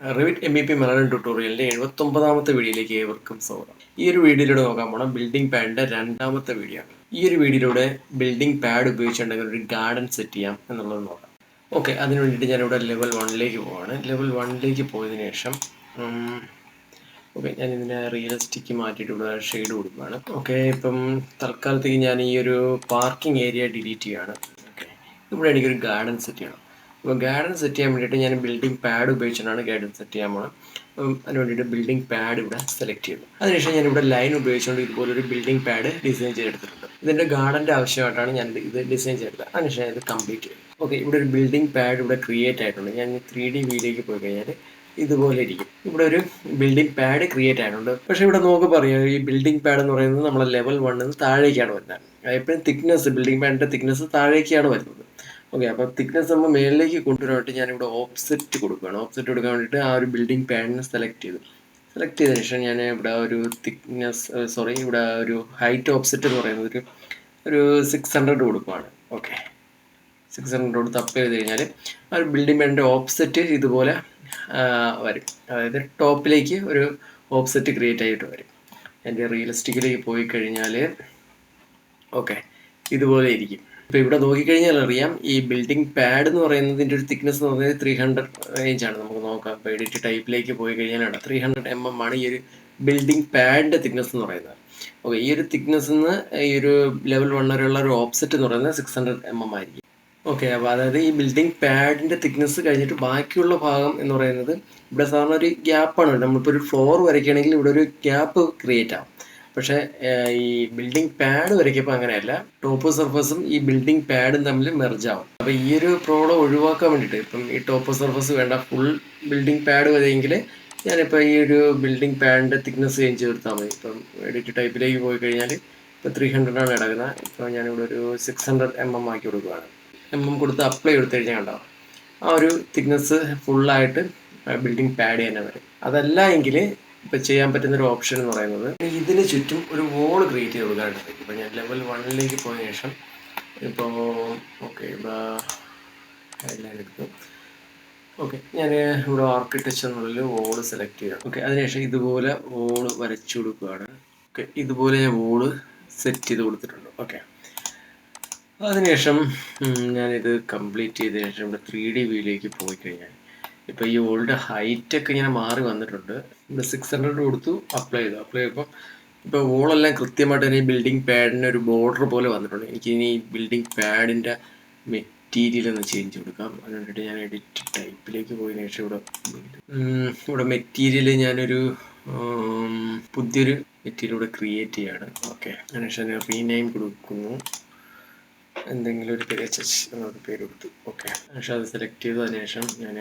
Revit MEP Malayalam ട്യൂട്ടോറിയലിന്റെ 79ാമത്തെ വീഡിയോയിലേക്ക് ഏവർക്കും സ്വാഗതം. ഈ ഒരു വീഡിയോയിലൂടെ നോക്കാൻ പോണം ബിൽഡിംഗ് പാഡിന്റെ രണ്ടാമത്തെ വീഡിയോ ആണ്. ഈ ഒരു വീഡിയോയിലൂടെ ബിൽഡിംഗ് പാഡ് ഉപയോഗിച്ചുണ്ടെങ്കിൽ ഒരു ഗാർഡൻ സെറ്റ് ചെയ്യാം എന്നുള്ളത് നോക്കാം. ഓക്കെ, അതിന് വേണ്ടിയിട്ട് ഞാനിവിടെ ലെവൽ 1ലേക്ക് പോവാണ്. ലെവൽ 1ലേക്ക് പോയതിനു ശേഷം ഞാൻ ഇതിൻ്റെ റിയലിസ്റ്റിക്ക് മാറ്റിയിട്ട് ഇവിടെ ഷെയ്ഡ് കൊടുക്കുകയാണ്. ഓക്കെ, ഇപ്പം തൽക്കാലത്തേക്ക് ഞാൻ ഈ ഒരു പാർക്കിംഗ് ഏരിയ ഡിലീറ്റ് ചെയ്യുകയാണ്. ഓക്കെ, ഇവിടെ എനിക്കൊരു ഗാർഡൻ സെറ്റ് ചെയ്യണം. അപ്പോൾ ഗാർഡൻ സെറ്റ് ചെയ്യാൻ വേണ്ടിയിട്ട് ഞാൻ ബിൽഡിംഗ് പാഡ് ഉപയോഗിച്ചിട്ടാണ് ഗാർഡൻ സെറ്റ് ചെയ്യാൻ പോകുന്നത്. അതിന് വേണ്ടിയിട്ട് ബിൽഡിംഗ് പാഡ് ഇവിടെ സെലക്ട് ചെയ്തു. അതിനുശേഷം ഞാനിവിടെ ലൈൻ ഉപയോഗിച്ചുകൊണ്ട് ഇതുപോലൊരു ബിൽഡിംഗ് പാഡ് ഡിസൈൻ ചെയ്തെടുത്തിട്ടുണ്ട്. ഇതിൻ്റെ ഗാർഡൻ്റെ ആവശ്യമായിട്ടാണ് ഞാൻ ഇത് ഡിസൈൻ ചെയ്തത്. അതിനുശേഷം ഇത് കംപ്ലീറ്റ് ചെയ്തു. ഓക്കെ, ഇവിടെ ഒരു ബിൽഡിംഗ് പാഡ് ഇവിടെ ക്രിയേറ്റ് ആയിട്ടുണ്ട്. ഞാൻ 3D വ്യൂയിലേക്ക് പോയി കഴിഞ്ഞാൽ ഇതുപോലെ ഇരിക്കും. ഇവിടെ ഒരു ബിൽഡിംഗ് പാഡ് ക്രിയേറ്റ് ആയിട്ടുണ്ട്. പക്ഷേ ഇവിടെ നോക്ക് പറയാം, ഈ ബിൽഡിംഗ് പാഡ് എന്ന് പറയുന്നത് നമ്മളെ ലെവൽ 1 താഴേക്കാണ് വരുന്നത്. എപ്പോഴും തിക്നെസ് ബിൽഡിംഗ് പാഡിൻ്റെ തിക്നെസ് താഴേക്കാണ് വരുന്നത്. ഓക്കെ, അപ്പോൾ തിക്നെസ് നമ്മൾ മേളിലേക്ക് കൊണ്ടുവരാനായിട്ട് ഞാനിവിടെ ഓഫ്സെറ്റ് കൊടുക്കുകയാണ്. ഓഫ്സെറ്റ് കൊടുക്കാൻ വേണ്ടിയിട്ട് ആ ഒരു ബിൽഡിംഗ് പാഡിനെ സെലക്ട് ചെയ്തതിന് ശേഷം ഞാൻ ഇവിടെ ഒരു ഇവിടെ ഒരു ഹൈറ്റ് ഓഫ്സെറ്റ് എന്ന് പറയുന്നത് ഒരു 600 കൊടുക്കുകയാണ്. ഓക്കെ, 600 കൊടുത്ത് അപ്പ് ചെയ്ത് കഴിഞ്ഞാൽ ആ ഒരു ബിൽഡിംഗ് പാഡിൻ്റെ ഓഫ്സെറ്റ് ഇതുപോലെ വരും. അതായത് ടോപ്പിലേക്ക് ഒരു ഓഫ്സെറ്റ് ക്രിയേറ്റ് ആയിട്ട് വരും. എൻ്റെ റിയലിസ്റ്റിക്കിലേക്ക് പോയി കഴിഞ്ഞാൽ ഓക്കെ ഇതുപോലെ ഇരിക്കും. ഇപ്പോൾ ഇവിടെ നോക്കിക്കഴിഞ്ഞാൽ അറിയാം, ഈ ബിൽഡിംഗ് പാഡ് എന്ന് പറയുന്നതിൻ്റെ ഒരു തിക്നെസ് എന്ന് പറയുന്നത് 300 റേഞ്ചാണ്. നമുക്ക് നോക്കാം. ഇപ്പോൾ എഡിറ്റ് ടൈപ്പിലേക്ക് പോയി കഴിഞ്ഞാലാണ് 300 mm ആണ് ഈ ഒരു ബിൽഡിംഗ് പാഡിൻ്റെ തിക്നെസ് എന്ന് പറയുന്നത്. ഓക്കെ, ഈ ഒരു തിക്നെസ് നിന്ന് ഈ ഒരു ലെവൽ 1 വരെയുള്ള ഒരു ഓഫ്സെറ്റ് എന്ന് പറയുന്നത് 600 mm ആയിരിക്കും. ഓക്കെ, അപ്പോൾ അതായത് ഈ ബിൽഡിംഗ് പാഡിൻ്റെ തിക്നെസ് കഴിഞ്ഞിട്ട് ബാക്കിയുള്ള ഭാഗം എന്ന് പറയുന്നത് ഇവിടെ സാധാരണ ഒരു ഗ്യാപ്പാണ്. നമ്മളിപ്പോൾ ഒരു ഫ്ലോർ വരയ്ക്കുകയാണെങ്കിൽ ഇവിടെ ഒരു ഗ്യാപ്പ് ക്രിയേറ്റ് ആവും. പക്ഷേ ഈ ബിൽഡിംഗ് പാഡ് വരയ്ക്കപ്പോൾ അങ്ങനെയല്ല. ടോപ്പ് സർഫസും ഈ ബിൽഡിംഗ് പാഡും തമ്മിൽ മെർജാവും. അപ്പോൾ ഈ ഒരു പ്രോബ്ലം ഒഴിവാക്കാൻ വേണ്ടിയിട്ട് ഇപ്പം ഈ ടോപ്പ് സർഫസ് വേണ്ട, ഫുൾ ബിൽഡിംഗ് പാഡ് വരെയെങ്കിൽ ഞാനിപ്പോൾ ഈ ഒരു ബിൽഡിംഗ് പാഡിൻ്റെ തിക്നെസ് ചേഞ്ച് ചെയ്തെടുത്താൽ മതി. ഇപ്പം എഡിറ്റ് ടൈപ്പിലേക്ക് പോയി കഴിഞ്ഞാൽ ഇപ്പോൾ 300 ആണ് കിടക്കുന്നത്. ഇപ്പോൾ ഞാനിവിടെ ഒരു 600 mm ആക്കി കൊടുക്കുകയാണ്. കൊടുത്ത് അപ്ലൈ കൊടുത്തു കഴിഞ്ഞാൽ ഉണ്ടാവും ആ ഒരു തിക്നെസ് ഫുള്ളായിട്ട് ബിൽഡിംഗ് പാഡ് തന്നെ വരും. അതല്ല എങ്കിൽ ഇപ്പോൾ ചെയ്യാൻ പറ്റുന്നൊരു ഓപ്ഷൻ എന്ന് പറയുന്നത് ഇതിന് ചുറ്റും ഒരു വോൾ ക്രിയേറ്റ് ചെയ്ത് കൊടുക്കാറുണ്ട്. ഇപ്പോൾ ഞാൻ ലെവൽ 1ലേക്ക് പോയ ശേഷം ഇപ്പോൾ ഓക്കെ എല്ലാം എടുത്തു. ഓക്കെ, ഞാൻ ഇവിടെ ആർക്കിടെക്ചറിനുള്ളിൽ വോള് സെലക്ട് ചെയ്യാം. ഓക്കെ, അതിനുശേഷം ഇതുപോലെ വോള് വരച്ചു കൊടുക്കുകയാണ്. ഓക്കെ, ഇതുപോലെ ഞാൻ വോള് സെറ്റ് ചെയ്ത് കൊടുത്തിട്ടുണ്ട്. ഓക്കെ, അതിനുശേഷം ഞാനിത് കംപ്ലീറ്റ് ചെയ്തതിനു ശേഷം ഇവിടെ 3D വ്യൂയിലേക്ക് പോയി കഴിഞ്ഞാൽ ഇപ്പോൾ ഈ വോളിൻ്റെ ഹൈറ്റൊക്കെ ഇങ്ങനെ മാറി വന്നിട്ടുണ്ട്. ഇവിടെ 600 കൊടുത്തു, അപ്ലൈ ചെയ്തപ്പോൾ ഇപ്പോൾ വോളെല്ലാം കൃത്യമായിട്ട് തന്നെ ഈ ബിൽഡിംഗ് പാഡിന് ഒരു ബോർഡർ പോലെ വന്നിട്ടുണ്ട്. എനിക്കിനി ഈ ബിൽഡിംഗ് പാഡിൻ്റെ മെറ്റീരിയൽ ഒന്ന് ചേഞ്ച് കൊടുക്കാം. അതിന് വേണ്ടിയിട്ട് ഞാൻ എഡിറ്റ് ടൈപ്പിലേക്ക് പോയതിനു ശേഷം ഇവിടെ മെറ്റീരിയൽ ഞാനൊരു പുതിയൊരു മെറ്റീരിയൽ ഇവിടെ ക്രിയേറ്റ് ചെയ്യാണ്. ഓക്കെ, അതിനുശേഷം ഞാൻ റീനെയിം കൊടുക്കുന്നു. എന്തെങ്കിലും ഒരു പേര് HH എന്നൊരു പേര് കൊടുത്തു. ഓക്കെ, പക്ഷേ അത് സെലക്ട് ചെയ്തതിനു ശേഷം ഞാൻ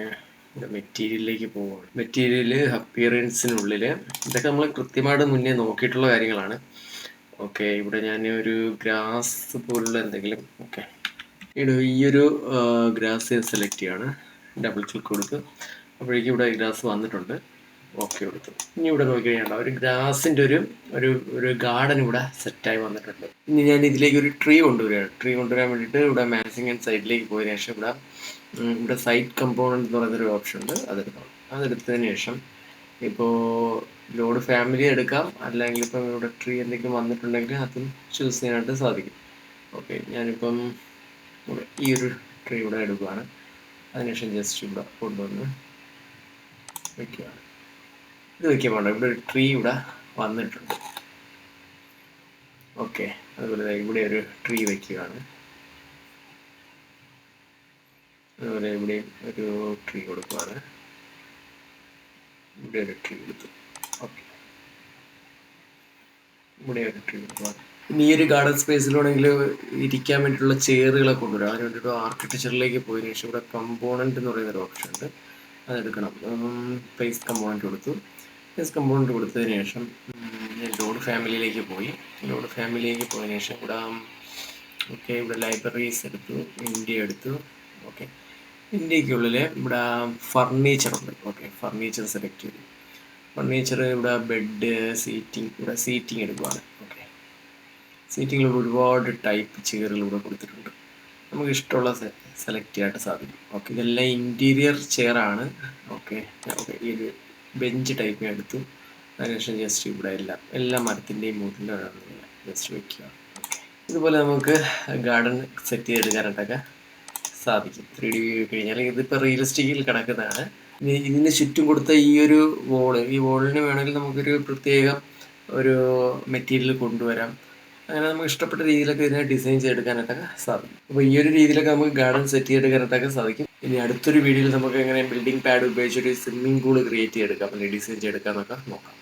ഇവിടെ മെറ്റീരിയലിലേക്ക് പോവുകയാണ്. മെറ്റീരിയൽ അപ്പിയറൻസിനുള്ളിൽ ഇതൊക്കെ നമ്മൾ കൃത്യമായിട്ട് മുന്നേ നോക്കിയിട്ടുള്ള കാര്യങ്ങളാണ്. ഓക്കെ, ഇവിടെ ഞാൻ ഒരു ഗ്രാസ് പോലുള്ള എന്തെങ്കിലും ഈ ഒരു ഗ്രാസ് സെലക്ട് ചെയ്യാണ്. ഡബിൾ ക്ലിക്ക് കൊടുത്ത് അപ്പോഴേക്കും ഇവിടെ ഗ്രാസ് വന്നിട്ടുണ്ട്. ഓക്കെ കൊടുത്തു. ഇനി ഇവിടെ നോക്കിക്കഴിഞ്ഞാൽ ഒരു ഗ്രാസിൻ്റെ ഒരു ഗാർഡൻ ഇവിടെ സെറ്റായി വന്നിട്ടുണ്ട്. ഇനി ഞാൻ ഇതിലേക്ക് ഒരു ട്രീ കൊണ്ടുവരാൻ വേണ്ടിയിട്ട് ഇവിടെ മാനേജിങ് ആൻഡ് സൈഡിലേക്ക് പോയതിനു ശേഷം ഇവിടെ സൈറ്റ് കമ്പോണൻറ്റ് എന്ന് പറയുന്നൊരു ഓപ്ഷൻ ഉണ്ട്. അതെടുത്തതിന് ശേഷം ഇപ്പോൾ ലോഡ് ഫാമിലി എടുക്കാം, അല്ലെങ്കിൽ ഇപ്പം ഇവിടെ ട്രീ എന്തെങ്കിലും വന്നിട്ടുണ്ടെങ്കിൽ അതും ചൂസ് ചെയ്യാനായിട്ട് സാധിക്കും. ഓക്കെ, ഞാനിപ്പം ഈ ഒരു ട്രീ ഇവിടെ എടുക്കുകയാണ്. അതിനുശേഷം ജസ്റ്റ് ഇവിടെ കൊണ്ടുവന്ന് വയ്ക്കുകയാണ്. ഇത് വയ്ക്കാൻ വേണ്ട, ഇവിടെ ഒരു ട്രീ ഇവിടെ വന്നിട്ടുണ്ട്. ഓക്കെ, അതുപോലെ ഇവിടെ ഒരു ട്രീ വയ്ക്കുകയാണ്. അതുപോലെ ഇവിടെ ഒരു ട്രീ കൊടുക്കുകയാണ്. ഇവിടെ ഒരു ട്രീ കൊടുത്തു. ഓക്കെ, ഇവിടെ ഒരു ട്രീ കൊടുക്കുകയാണ്. ഇനി ഈ ഒരു ഗാർഡൻ സ്പേസിലാണെങ്കിൽ ഇരിക്കാൻ വേണ്ടിയിട്ടുള്ള ചെയറുകളൊക്കെ കൊണ്ടുവരാം. അതിന് വേണ്ടിയിട്ട് ആർക്കിടെക്ചറിലേക്ക് പോയതിനു ശേഷം ഇവിടെ കമ്പോണൻറ്റ് എന്ന് പറയുന്നൊരു ഓപ്ഷൻ ഉണ്ട്. അതെടുക്കണം. പ്ലേസ് കമ്പോണൻറ്റ് കൊടുത്തു. പ്ലേസ് കമ്പോണൻറ്റ് കൊടുത്തതിന് ശേഷം ഞാൻ ലോഡ് ഫാമിലിയിലേക്ക് പോയതിനു ശേഷം ഇവിടെ ലൈബ്രറീസ് എടുത്തു, ഇന്ത്യ എടുത്തു. ഓക്കെ, ഇന്ത്യക്കുള്ളിൽ ഇവിടെ ഫർണിച്ചർ ഉണ്ട്. ഓക്കെ, ഫർണിച്ചർ സെലക്ട് ചെയ്തു. ഫർണിച്ചർ ഇവിടെ ബെഡ്, സീറ്റിംഗ് എടുക്കുകയാണ്. ഓക്കെ, സീറ്റിങ്ങിൽ ഒരുപാട് ടൈപ്പ് ചെയറുകൾ ഇവിടെ കൊടുത്തിട്ടുണ്ട്. നമുക്ക് ഇഷ്ടമുള്ള സെലക്ട് ചെയ്യാനായിട്ട് സാധിക്കും. ഓക്കെ, ഇതെല്ലാം ഇൻറ്റീരിയർ ചെയറാണ്. ഓക്കെ, ഓക്കെ ഓക്കെ ഈ ഒരു ബെഞ്ച് ടൈപ്പ് ഞാൻ എടുത്തു. അതിനുശേഷം ജസ്റ്റ് ഇവിടെ എല്ലാ മരത്തിൻ്റെയും മൂട്ടിലാണ് ജസ്റ്റ് വയ്ക്കുക. ഇതുപോലെ നമുക്ക് ഗാർഡൻ സെറ്റ് ചെയ്തെടുക്കാനായിട്ടൊക്കെ സാധിക്കും. 3D വ്യൂ കഴിഞ്ഞാൽ ഇതിപ്പോൾ റിയലിസ്റ്റിക്കിൽ കിടക്കുന്നതാണ്. ഇതിന് ചുറ്റും കൊടുത്ത ഈ വോളിന് വേണമെങ്കിൽ നമുക്കൊരു പ്രത്യേകം ഒരു മെറ്റീരിയൽ കൊണ്ടുവരാം. അങ്ങനെ നമുക്ക് ഇഷ്ടപ്പെട്ട രീതിയിലൊക്കെ ഇതിനെ ഡിസൈൻ ചെയ്തെടുക്കാനായിട്ടൊക്കെ സാധിക്കും. അപ്പോൾ ഈ ഒരു രീതിയിലൊക്കെ നമുക്ക് ഗാർഡൻ സെറ്റ് ചെയ്തെടുക്കാനായിട്ടൊക്കെ സാധിക്കും. ഇനി അടുത്തൊരു വീഡിയോയിൽ നമുക്ക് എങ്ങനെ ബിൽഡിംഗ് പാഡ് ഉപയോഗിച്ചൊരു സ്വിമ്മിംഗ് പൂൾ ക്രിയേറ്റ് ചെയ്തെടുക്കാം, അല്ലെങ്കിൽ ഡിസൈൻ ചെയ്തെടുക്കാം എന്നൊക്കെ നോക്കാം.